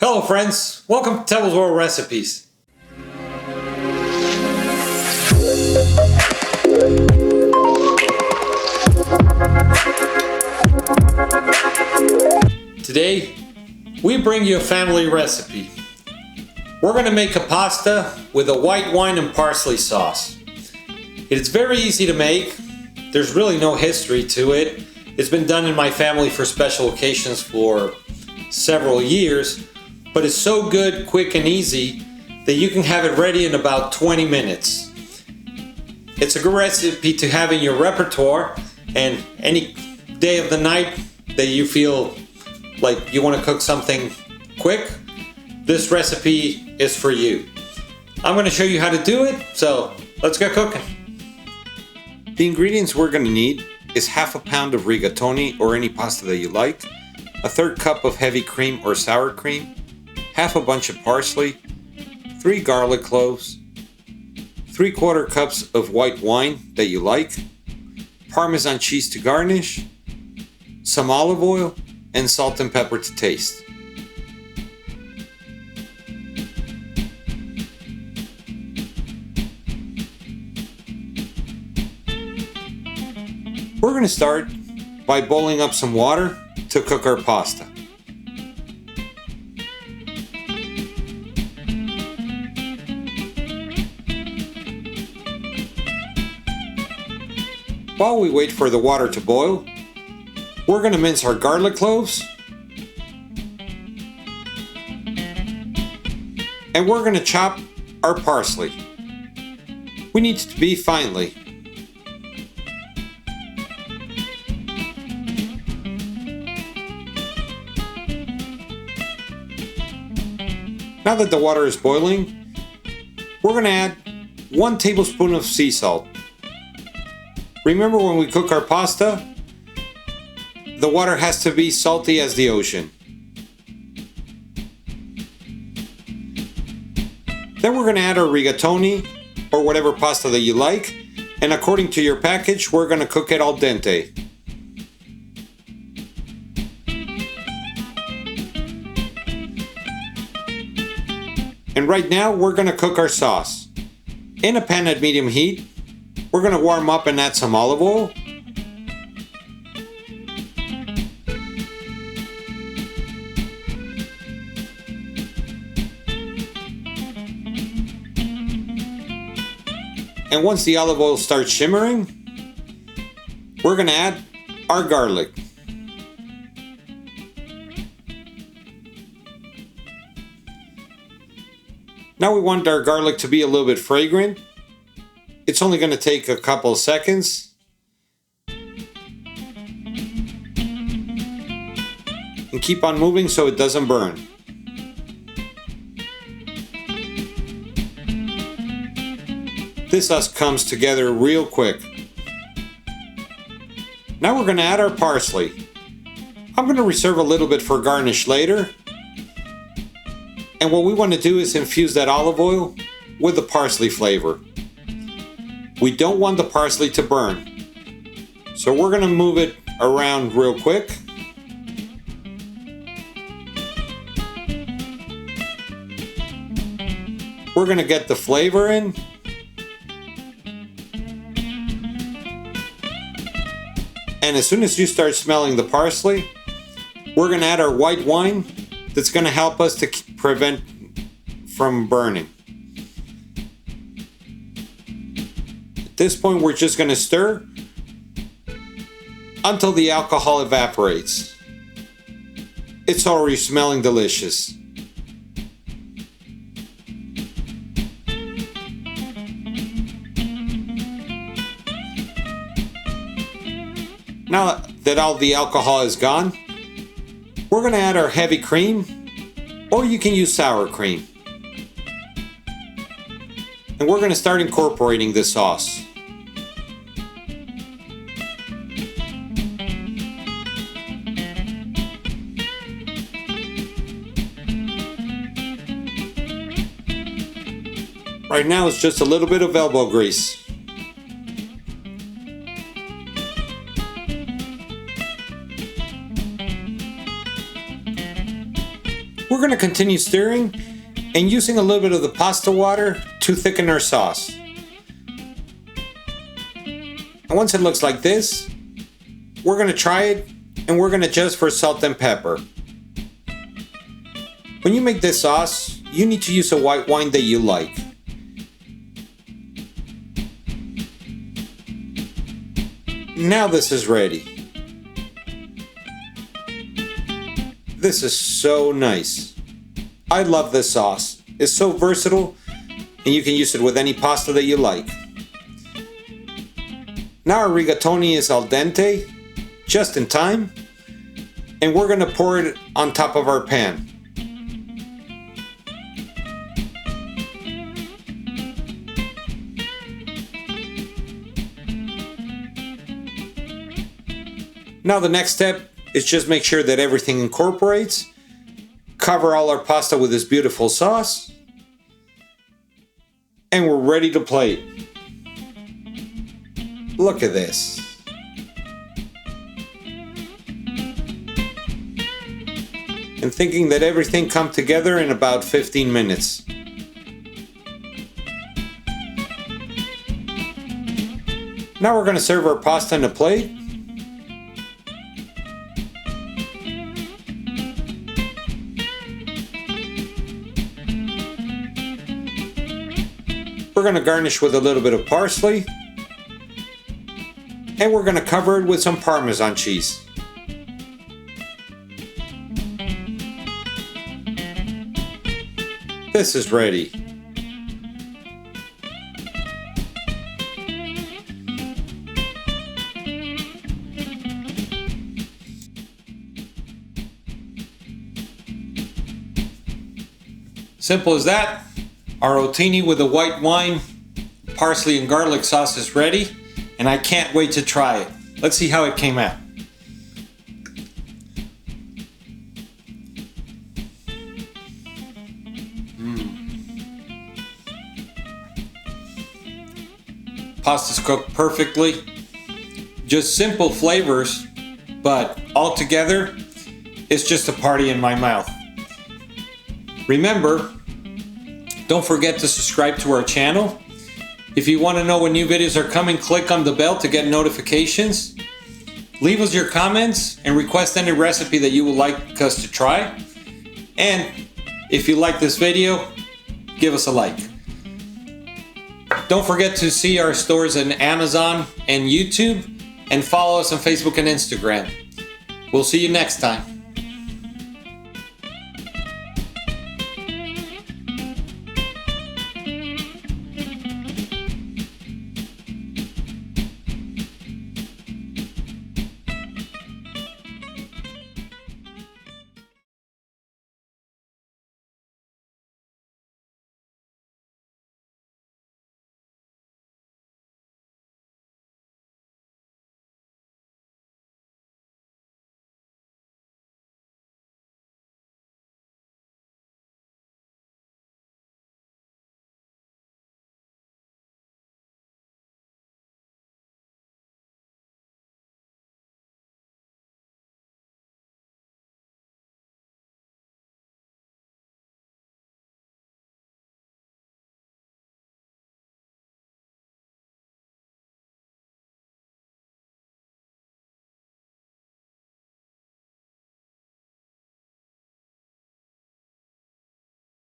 Hello friends, welcome to Tebel's World Recipes. Today, we bring you a family recipe. We're going to make a pasta with a white wine and parsley sauce. It's very easy to make. There's really no history to it. It's been done in my family for special occasions for several years, but it's so good, quick, and easy that you can have it ready in about 20 minutes. It's a good recipe to have in your repertoire, and any day of the night that you feel like you want to cook something quick, this recipe is for you. I'm going to show you how to do it, so let's get cooking. The ingredients we're going to need is half a pound of rigatoni or any pasta that you like, a third cup of heavy cream or sour cream, half a bunch of parsley, 3 garlic cloves, 3/4 cups of white wine that you like, Parmesan cheese to garnish, some olive oil, and salt and pepper to taste. We're going to start by boiling up some water to cook our pasta. While we wait for the water to boil, we're going to mince our garlic cloves, and we're going to chop our parsley. We need it to be finely. Now that the water is boiling, we're going to add 1 tablespoon of sea salt. Remember, when we cook our pasta, the water has to be salty as the ocean. Then we're going to add our rigatoni, or whatever pasta that you like, and according to your package, we're going to cook it al dente. And right now, we're going to cook our sauce. In a pan at medium heat, we're going to warm up and add some olive oil. And once the olive oil starts shimmering, we're going to add our garlic. Now we want our garlic to be a little bit fragrant. It's only going to take a couple of seconds. And keep on moving so it doesn't burn. This sauce comes together real quick. Now we're going to add our parsley. I'm going to reserve a little bit for garnish later. And what we want to do is infuse that olive oil with the parsley flavor. We don't want the parsley to burn. So we're going to move it around real quick. We're going to get the flavor in. And as soon as you start smelling the parsley, we're going to add our white wine that's going to help us to prevent from burning. At this point, we're just going to stir until the alcohol evaporates. It's already smelling delicious. Now that all the alcohol is gone, we're going to add our heavy cream, or you can use sour cream. And we're going to start incorporating this sauce. Right now it's just a little bit of elbow grease. We're going to continue stirring and using a little bit of the pasta water to thicken our sauce. And once it looks like this, we're going to try it and we're going to adjust for salt and pepper. When you make this sauce, you need to use a white wine that you like. Now this is ready. This is so nice. I love this sauce. It's so versatile and you can use it with any pasta that you like. Now our rigatoni is al dente, just in time, and we're going to pour it on top of our pan. Now the next step is just make sure that everything incorporates. Cover all our pasta with this beautiful sauce. And we're ready to plate. Look at this. And thinking that everything come together in about 15 minutes. Now we're going to serve our pasta in a plate. We're going to garnish with a little bit of parsley. And we're going to cover it with some Parmesan cheese. This is ready. Simple as that. Our rotini with the white wine, parsley and garlic sauce is ready, and I can't wait to try it. Let's see how it came out. Pasta's cooked perfectly. Just simple flavors, but all together, it's just a party in my mouth. Remember, don't forget to subscribe to our channel. If you want to know when new videos are coming, click on the bell to get notifications. Leave us your comments and request any recipe that you would like us to try. And if you like this video, give us a like. Don't forget to see our stores on Amazon and YouTube, and follow us on Facebook and Instagram. We'll see you next time.